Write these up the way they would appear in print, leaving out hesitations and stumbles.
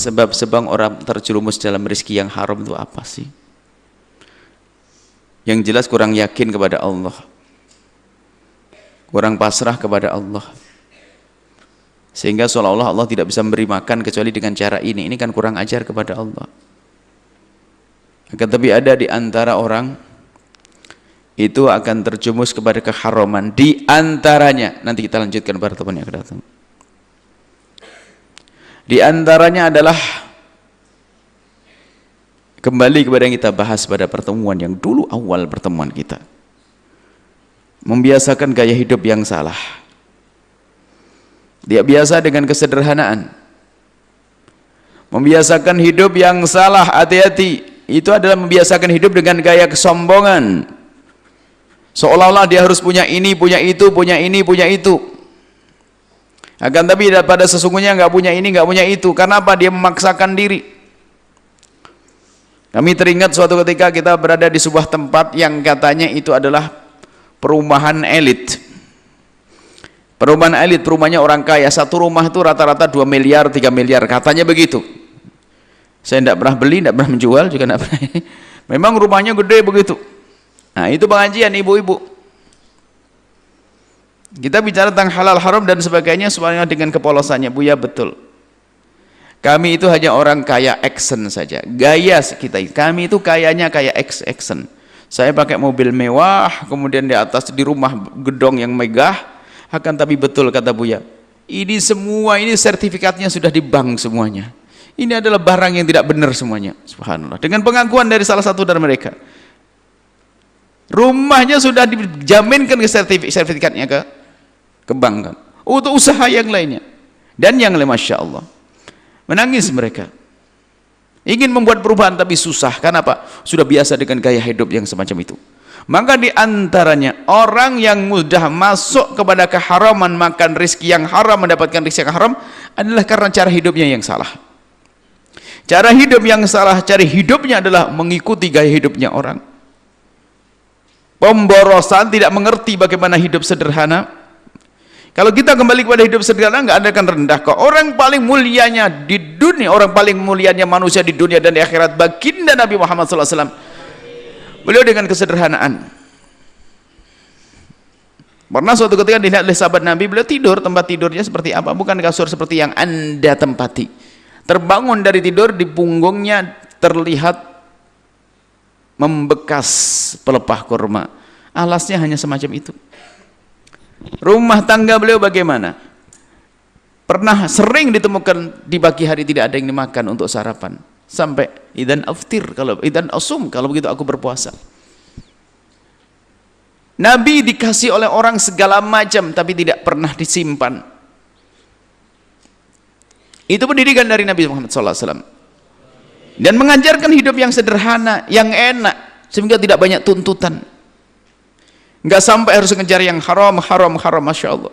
sebab-sebab orang terjerumus dalam rezeki yang haram itu apa sih? Yang jelas kurang yakin kepada Allah, kurang pasrah kepada Allah, sehingga seolah-olah Allah tidak bisa memberi makan kecuali dengan cara ini. Ini kan kurang ajar kepada Allah. Akan tapi ada di antara orang itu akan terjumus kepada keharaman. Di antaranya, nanti kita lanjutkan pertemuan yang akan datang. Di antaranya adalah kembali kepada yang kita bahas pada pertemuan yang dulu awal pertemuan kita. Membiasakan gaya hidup yang salah. Dia biasa dengan kesederhanaan. Membiasakan hidup yang salah, hati-hati. Itu adalah membiasakan hidup dengan gaya kesombongan. Seolah-olah dia harus punya ini, punya itu, punya ini, punya itu. Akan tapi pada sesungguhnya nggak punya ini, nggak punya itu. Karena apa? Dia memaksakan diri. Kami teringat suatu ketika kita berada di sebuah tempat yang katanya itu adalah perumahan elit. Perumahan elit, rumahnya orang kaya. Satu rumah itu rata-rata 2 miliar, 3 miliar. Katanya begitu. Saya tidak pernah beli, tidak pernah menjual, juga tidak pernah. Memang rumahnya gede begitu. Nah, itu pengajian ibu-ibu. Kita bicara tentang halal haram dan sebagainya semuanya dengan kepolosannya. Bu, ya betul. Kami itu hanya orang kaya action saja. Gaya kita. Kami itu kayanya kayak action. Saya pakai mobil mewah, kemudian di atas di rumah gedong yang megah. Akan tapi betul kata Buya, ini semua ini sertifikatnya sudah di bank semuanya. Ini adalah barang yang tidak benar semuanya. Subhanallah. Dengan pengakuan dari salah satu dari mereka. Rumahnya sudah dijaminkan ke sertifikatnya ke bank kan. Untuk usaha yang lainnya. Dan yang lain, Masya Allah. Menangis mereka. Ingin membuat perubahan tapi susah. Kenapa? Sudah biasa dengan gaya hidup yang semacam itu. Maka di antaranya orang yang mudah masuk kepada keharaman, makan rezeki yang haram, mendapatkan rezeki yang haram adalah karena cara hidupnya yang salah. Cara hidup yang salah, cara hidupnya adalah mengikuti gaya hidupnya orang. Pemborosan, tidak mengerti bagaimana hidup sederhana. Kalau kita kembali kepada hidup sederhana, nggak ada akan rendah kok. Orang paling mulianya di dunia, orang paling mulianya manusia di dunia dan di akhirat, baginda Nabi Muhammad SAW. Beliau dengan kesederhanaan. Pernah suatu ketika dilihat oleh sahabat Nabi, beliau tidur, tempat tidurnya seperti apa? Bukan kasur seperti yang Anda tempati. Terbangun dari tidur, di punggungnya terlihat membekas pelepah kurma. Alasnya hanya semacam itu. Rumah tangga beliau bagaimana? Pernah sering ditemukan di pagi hari tidak ada yang dimakan untuk sarapan. Sampai idan aftir, kalau idan asum, kalau begitu aku berpuasa. Nabi dikasih oleh orang segala macam tapi tidak pernah disimpan. Itu pendidikan dari Nabi Muhammad SAW. Dan mengajarkan hidup yang sederhana, yang enak, sehingga tidak banyak tuntutan. Enggak sampai harus mengejar yang haram, Masya Allah.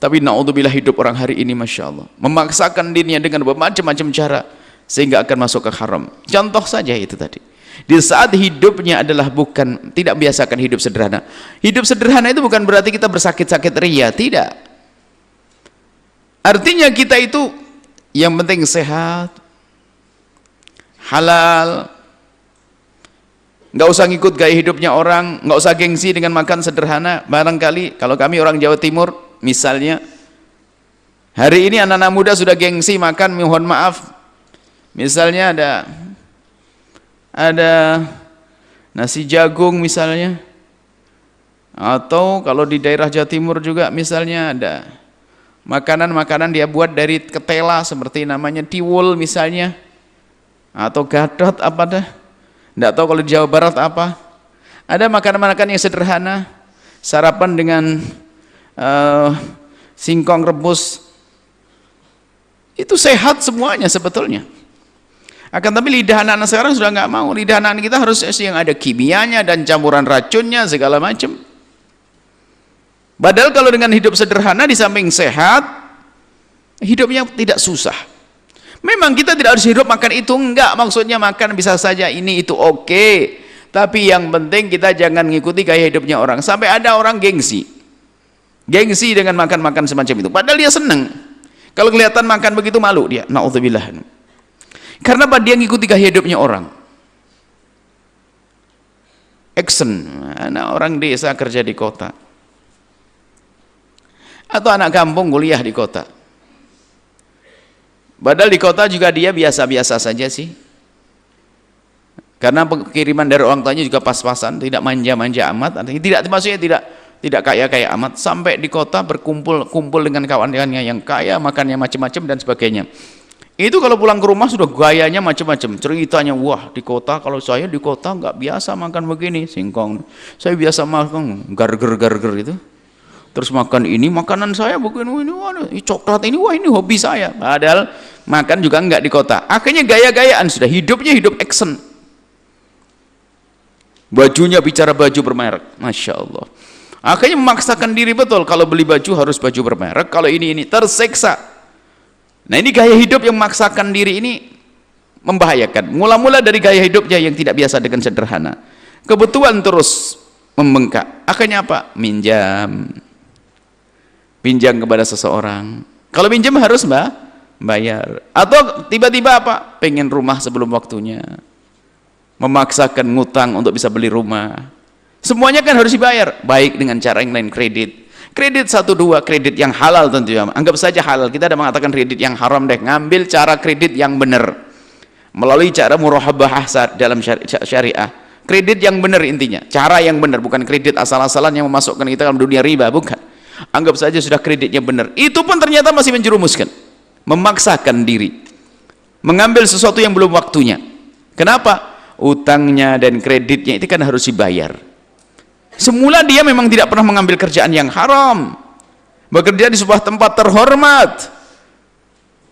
Tapi na'udzubillah hidup orang hari ini, Masya Allah. Memaksakan dirinya dengan bermacam-macam cara, sehingga akan masuk ke haram. Contoh saja itu tadi. Di saat hidupnya adalah bukan, tidak biasakan hidup sederhana. Hidup sederhana itu bukan berarti kita bersakit-sakit ria, tidak. Artinya kita itu yang penting sehat, halal, nggak usah ngikut gaya hidupnya orang, nggak usah gengsi dengan makan sederhana. Barangkali kalau kami orang Jawa Timur misalnya, hari ini anak-anak muda sudah gengsi makan, mohon maaf, misalnya ada nasi jagung misalnya, atau kalau di daerah Jawa Timur juga misalnya ada makanan-makanan dia buat dari ketela seperti namanya tiwul misalnya, atau gadot apa dah, tidak tahu kalau di Jawa Barat apa. Ada makanan-makanan yang sederhana, sarapan dengan singkong rebus, itu sehat semuanya sebetulnya. Akan tapi lidah anak-anak sekarang sudah nggak mau. Lidah anak-anak kita harus yang ada kimianya dan campuran racunnya segala macam. Padahal kalau dengan hidup sederhana di samping sehat, hidupnya tidak susah. Memang kita tidak harus hidup makan itu, enggak. Maksudnya makan bisa saja ini itu oke. Tapi yang penting kita jangan ngikuti gaya hidupnya orang. Sampai ada orang gengsi. Gengsi dengan makan-makan semacam itu. Padahal dia senang. Kalau kelihatan makan begitu malu dia. Na'udzubillah. Karena apa? Dia ngikuti gaya hidupnya orang. Action, anak orang desa kerja di kota, atau anak kampung kuliah di kota. Padahal di kota juga dia biasa-biasa saja sih. Karena kiriman dari orang tuanya juga pas-pasan, tidak manja-manja amat, tidak, maksudnya tidak kaya-kaya amat. Sampai di kota berkumpul dengan kawan-kawannya yang kaya, makannya macam-macam dan sebagainya. Itu kalau pulang ke rumah sudah gayanya macam-macam, ceritanya, wah di kota, kalau saya di kota nggak biasa makan begini, singkong, saya biasa makan garger itu, terus makan ini, makanan saya begini, ini coklat ini, wah ini hobi saya. Padahal makan juga nggak di kota. Akhirnya gaya-gayaan, sudah hidupnya hidup action. Bajunya bicara baju bermerek, Masya Allah. Akhirnya memaksakan diri betul, kalau beli baju harus baju bermerek, kalau ini tersiksa. Nah ini gaya hidup yang memaksakan diri ini membahayakan. Mula-mula dari gaya hidupnya yang tidak biasa dengan sederhana, kebutuhan terus membengkak. Akhirnya apa? Pinjam kepada seseorang. Kalau pinjam harus bayar. Atau tiba-tiba apa? Pengen rumah sebelum waktunya, memaksakan ngutang untuk bisa beli rumah. Semuanya kan harus dibayar, baik dengan cara yang lain, kredit 1-2, kredit yang halal tentunya. Anggap saja halal, kita ada mengatakan kredit yang haram deh. Ngambil cara kredit yang benar melalui cara murahabah dalam syariah. Kredit yang benar intinya, cara yang benar, bukan kredit asal-asalan yang memasukkan kita dalam dunia riba, bukan. Anggap saja sudah kreditnya benar, itu pun ternyata masih menjerumuskan, memaksakan diri mengambil sesuatu yang belum waktunya. Kenapa? Utangnya dan kreditnya itu kan harus dibayar. Semula dia memang tidak pernah mengambil kerjaan yang haram, bekerja di sebuah tempat terhormat,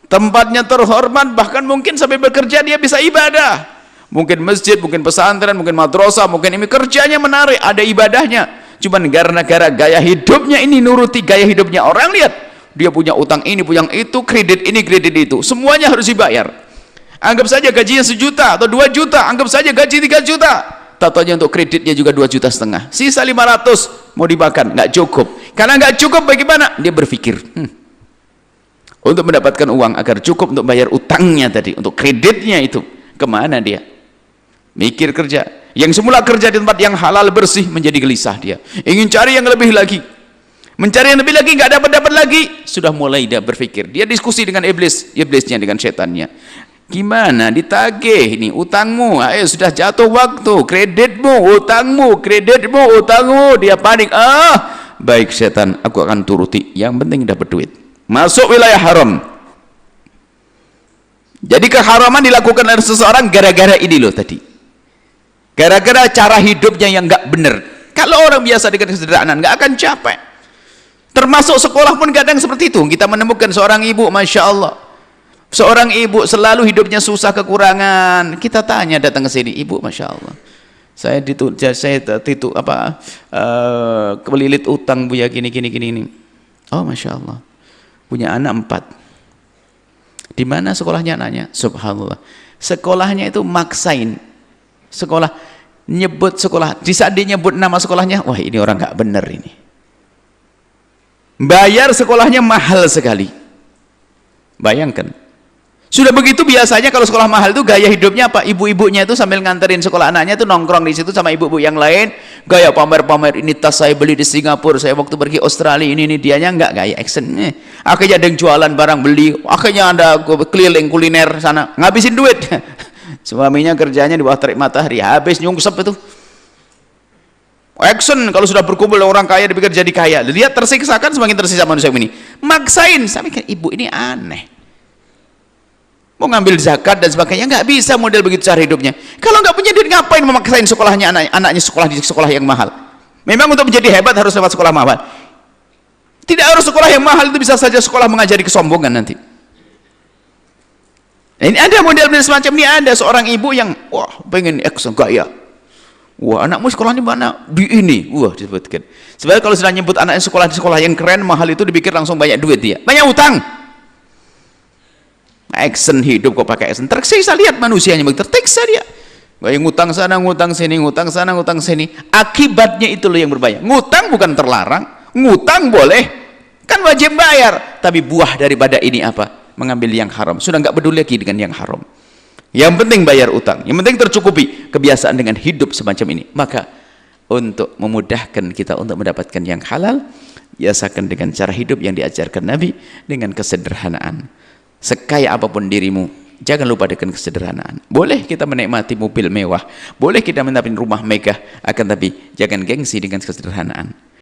tempatnya terhormat, bahkan mungkin sampai bekerja dia bisa ibadah, mungkin masjid, mungkin pesantren, mungkin madrasah, mungkin ini kerjanya menarik, ada ibadahnya. Cuman gara-gara gaya hidupnya ini nuruti gaya hidupnya orang, lihat dia punya utang ini, punya itu, kredit ini, kredit itu, semuanya harus dibayar. Anggap saja gajinya 1 juta atau 2 juta, anggap saja gaji 3 juta, tatanya untuk kreditnya juga 2,5 juta, sisa 500 mau dimakan, nggak cukup. Karena nggak cukup, bagaimana? Dia berpikir untuk mendapatkan uang agar cukup untuk bayar utangnya tadi, untuk kreditnya itu, kemana dia? Mikir kerja. Yang semula kerja di tempat yang halal bersih menjadi gelisah dia, ingin cari yang lebih lagi, mencari yang lebih lagi, nggak dapat lagi, sudah mulai dia berpikir, dia diskusi dengan iblisnya, dengan setannya. Gimana ditagih ini utangmu? Ayo sudah jatuh waktu, kreditmu, utangmu, dia panik. Baik setan, aku akan turuti, yang penting dapat duit. Masuk wilayah haram. Jadi keharaman dilakukan oleh seseorang gara-gara ini loh tadi, gara-gara cara hidupnya yang nggak benar. Kalau orang biasa dengan kesederhanaan nggak akan capek. Termasuk sekolah pun kadang seperti itu. Kita menemukan seorang ibu, Masya Allah, seorang ibu selalu hidupnya susah, kekurangan. Kita tanya, datang ke sini, ibu, Masya Allah, saya kelilit utang bu ya, gini. Oh Masya Allah, punya anak 4. Di mana sekolahnya anaknya? Subhanallah, sekolahnya itu maksain sekolah, nyebut sekolah, di saat dia nyebut nama sekolahnya, wah ini orang nggak bener ini. Bayar sekolahnya mahal sekali. Bayangkan. Sudah begitu biasanya kalau sekolah mahal itu gaya hidupnya apa? Ibu-ibunya itu sambil nganterin sekolah anaknya itu nongkrong di situ sama ibu-ibu yang lain, gaya pamer-pamer, ini tas saya beli di Singapura, saya waktu pergi Australia, ini dianya enggak gaya actionnya. Akhirnya ada yang jualan barang beli, akhirnya ada keliling kuliner sana, ngabisin duit. Suaminya kerjanya di bawah terik matahari, habis nyungsep itu. Action kalau sudah berkumpul orang kaya dipikir jadi kaya. Lihat tersiksa kan, semakin tersisa manusia ini. Maksain, saya mikir ibu ini aneh. Mau ngambil zakat dan sebagainya, nggak bisa model begitu cara hidupnya. Kalau nggak punya duit ngapain memaksain sekolahnya anaknya sekolah di sekolah yang mahal? Memang untuk menjadi hebat harus lewat sekolah mahal. Tidak harus sekolah yang mahal, itu bisa saja sekolah mengajari kesombongan nanti. Nah, ini ada model-model semacam ini, ada seorang ibu yang wah pengen action gaya. Wah anakmu sekolah di mana? Di ini. Wah disebutkan. Sebenarnya kalau sudah nyebut anaknya sekolah di sekolah yang keren mahal itu dipikir langsung banyak duit dia, banyak utang. Action hidup kok pakai action, tersiksa. Lihat manusianya tersiksa dia, kayak ngutang sana ngutang sini, ngutang sana ngutang sini. Akibatnya itu loh yang berbahaya. Ngutang bukan terlarang, ngutang boleh, kan wajib bayar, tapi buah daripada ini apa? Mengambil yang haram. Sudah nggak peduli lagi dengan yang haram. Yang penting bayar utang, yang penting tercukupi. Kebiasaan dengan hidup semacam ini. Maka untuk memudahkan kita untuk mendapatkan yang halal, biasakan dengan cara hidup yang diajarkan Nabi, dengan kesederhanaan. Sekaya apapun dirimu, jangan lupa dengan kesederhanaan. Boleh kita menikmati mobil mewah, boleh kita menikmati rumah megah, akan tapi jangan gengsi dengan kesederhanaan.